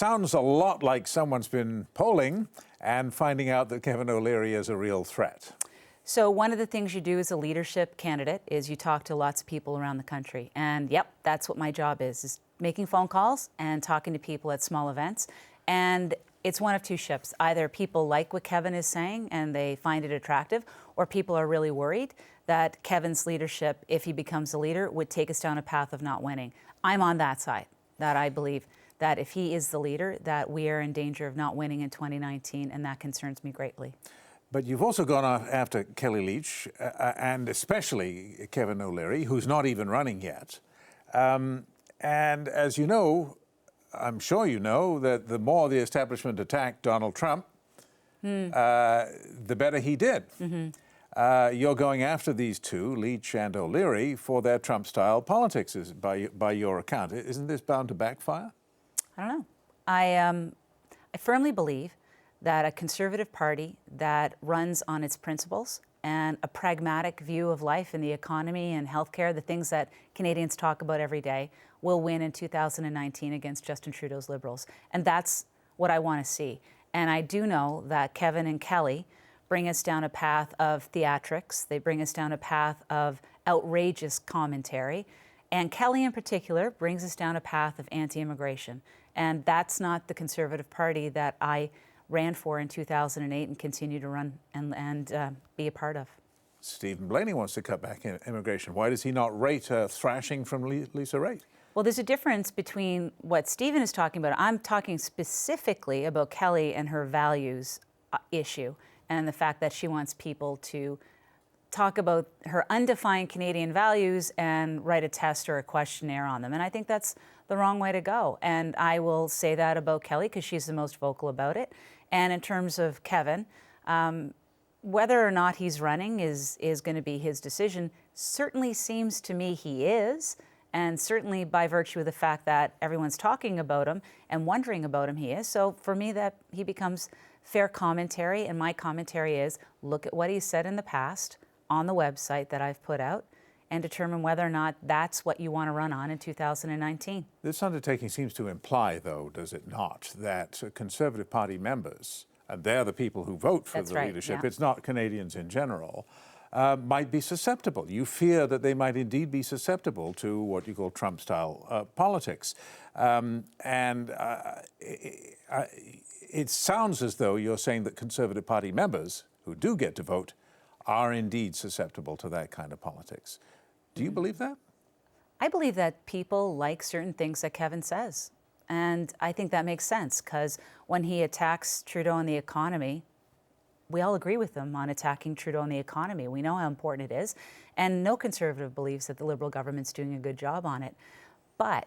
sounds a lot like someone's been polling and finding out that Kevin O'Leary is a real threat. So one of the things you do as a leadership candidate is you talk to lots of people around the country. And yep, that's what my job is making phone calls and talking to people at small events. And it's one of two ships. Either people like what Kevin is saying and they find it attractive, or people are really worried that Kevin's leadership, if he becomes a leader, would take us down a path of not winning. I'm on that side, that I believe that if he is the leader, that we are in danger of not winning in 2019, and that concerns me greatly. But you've also gone after Kelly Leitch, and especially Kevin O'Leary, who's not even running yet. And as you know, I'm sure you know, that the more the establishment attacked Donald Trump, the better he did. You're going after these two, Leitch and O'Leary, for their Trump-style politics, by your account. Isn't this bound to backfire? I don't know. I firmly believe that a Conservative Party that runs on its principles and a pragmatic view of life and the economy and healthcare, the things that Canadians talk about every day, will win in 2019 against Justin Trudeau's Liberals. And that's what I want to see. And I do know that Kevin and Kelly bring us down a path of theatrics. They bring us down a path of outrageous commentary. And Kelly in particular brings us down a path of anti-immigration. And that's not the Conservative Party that I ran for in 2008 and continue to run and be a part of. Stephen Blaney wants to cut back immigration. Why does he not rate a thrashing from Lisa Raitt? Well, there's a difference between what Stephen is talking about. I'm talking specifically about Kelly and her values issue and the fact that she wants people to talk about her undefined Canadian values and write a test or a questionnaire on them. And I think that's the wrong way to go. And I will say that about Kelly because she's the most vocal about it. And in terms of Kevin, whether or not he's running is going to be his decision. Certainly seems to me he is. And certainly by virtue of the fact that everyone's talking about him and wondering about him, he is. So for me, that he becomes fair commentary. And my commentary is, look at what he said in the past on the website that I've put out and determine whether or not that's what you want to run on in 2019. This undertaking seems to imply, though, does it not, that Conservative Party members, and they're the people who vote for the leadership, it's not Canadians in general, might be susceptible. You fear that they might indeed be susceptible to what you call Trump-style politics. It sounds as though you're saying that Conservative Party members who do get to vote are indeed susceptible to that kind of politics. Do you believe that? I believe that people like certain things that Kevin says. And I think that makes sense because when he attacks Trudeau and the economy, we all agree with him on attacking Trudeau and the economy. We know how important it is. And no Conservative believes that the Liberal government's doing a good job on it. But,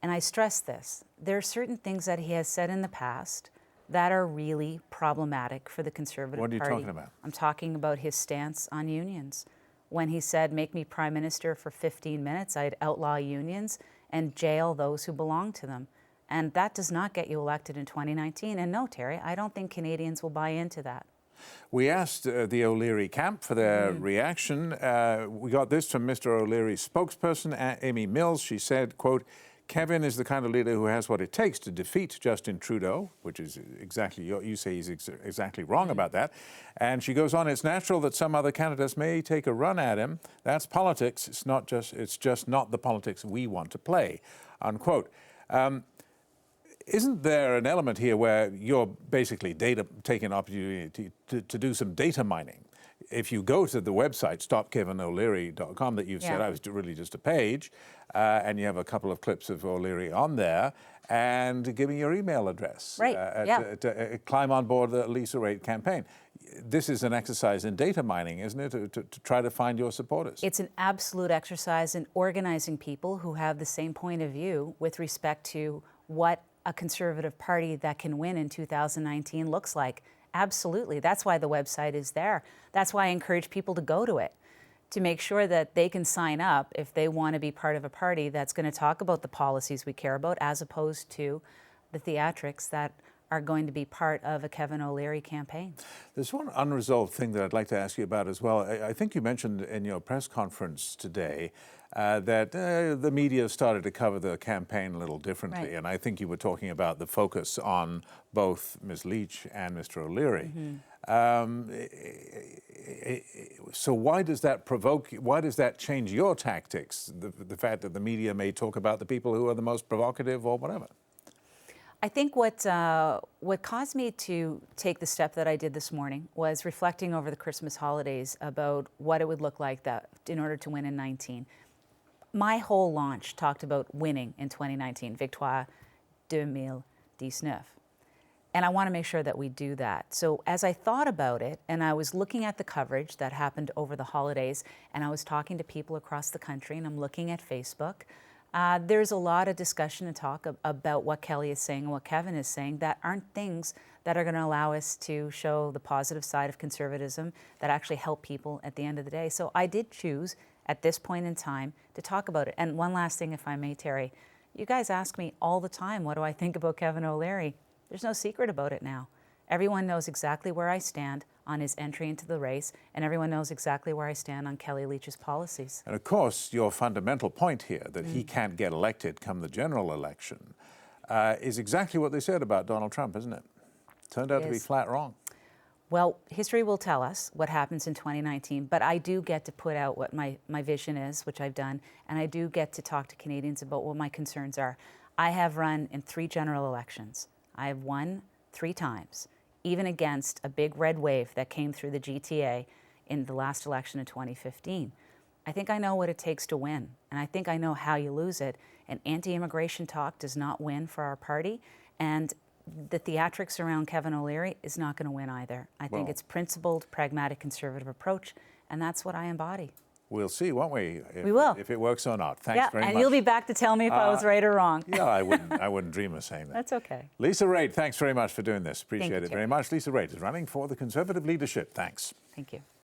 and I stress this, there are certain things that he has said in the past that are really problematic for the Conservative Party. What are you talking about? I'm talking about his stance on unions. When he said, make me Prime Minister for 15 minutes, I'd outlaw unions and jail those who belong to them. And that does not get you elected in 2019. And no, Terry, I don't think Canadians will buy into that. We asked the O'Leary camp for their reaction. We got this from Mr. O'Leary's spokesperson, Amy Mills. She said, quote, Kevin is the kind of leader who has what it takes to defeat Justin Trudeau, which is exactly, you say he's exactly wrong about that. And she goes on, it's natural that some other candidates may take a run at him. That's politics. It's just not the politics we want to play, unquote. Isn't there an element here where you're basically taking an opportunity to do some data mining? If you go to the website, stopkevinoleary.com, that you've said, I was really just a page, and you have a couple of clips of O'Leary on there, and give me your email address. To climb on board the Lisa Raitt campaign. This is an exercise in data mining, isn't it, to try to find your supporters? It's an absolute exercise in organizing people who have the same point of view with respect to what a Conservative Party that can win in 2019 looks like. Absolutely. That's why the website is there. That's why I encourage people to go to it, to make sure that they can sign up if they want to be part of a party that's going to talk about the policies we care about, as opposed to the theatrics that are going to be part of a Kevin O'Leary campaign. There's one unresolved thing that I'd like to ask you about as well. I think you mentioned in your press conference today that the media started to cover the campaign a little differently. Right. And I think you were talking about the focus on both Ms. Leitch and Mr. O'Leary. So why does that change your tactics, the fact that the media may talk about the people who are the most provocative or whatever? I think what caused me to take the step that I did this morning was reflecting over the Christmas holidays about what it would look like that in order to win in 19. My whole launch talked about winning in 2019, Victoire 2019. And I want to make sure that we do that. So as I thought about it, and I was looking at the coverage that happened over the holidays, and I was talking to people across the country, and I'm looking at Facebook, there's a lot of discussion and talk about what Kelly is saying and what Kevin is saying that aren't things that are going to allow us to show the positive side of conservatism that actually help people at the end of the day. So I did choose at this point in time to talk about it. And one last thing, if I may, Terry, you guys ask me all the time, what do I think about Kevin O'Leary? There's no secret about it now. Everyone knows exactly where I stand on his entry into the race, and everyone knows exactly where I stand on Kelly Leitch's policies. And of course, your fundamental point here, that he can't get elected come the general election, is exactly what they said about Donald Trump, isn't it? Turned out to be flat wrong. Well, history will tell us what happens in 2019, but I do get to put out what my vision is, which I've done, and I do get to talk to Canadians about what my concerns are. I have run in 3 general elections. I have won 3 times, even against a big red wave that came through the GTA in the last election in 2015. I think I know what it takes to win, and I think I know how you lose it. And anti-immigration talk does not win for our party, and the theatrics around Kevin O'Leary is not going to win either. I think it's principled, pragmatic, conservative approach, and that's what I embody. We'll see, won't we? We will. If it works or not. Thanks very much. And you'll be back to tell me if I was right or wrong. Yeah, I wouldn't dream of saying that. That's okay. Lisa Raitt, thanks very much for doing this. Thank Appreciate you, it very much. Lisa Raitt is running for the Conservative leadership. Thanks. Thank you.